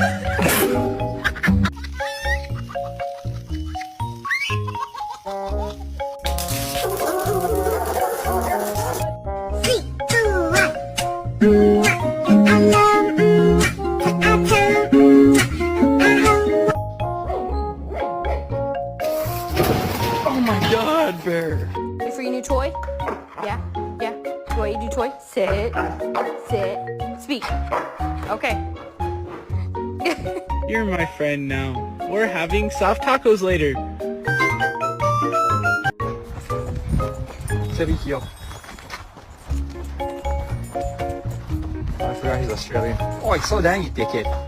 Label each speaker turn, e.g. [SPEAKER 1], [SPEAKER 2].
[SPEAKER 1] Oh my god, Bear.
[SPEAKER 2] Ready for your new toy? Yeah? Yeah? Toy, new toy? Sit. Sit. Speak. Okay.
[SPEAKER 1] You're my friend now. We're having soft tacos later.
[SPEAKER 3] Sergio. I forgot he's Australian. Oh, slow down, you dickhead.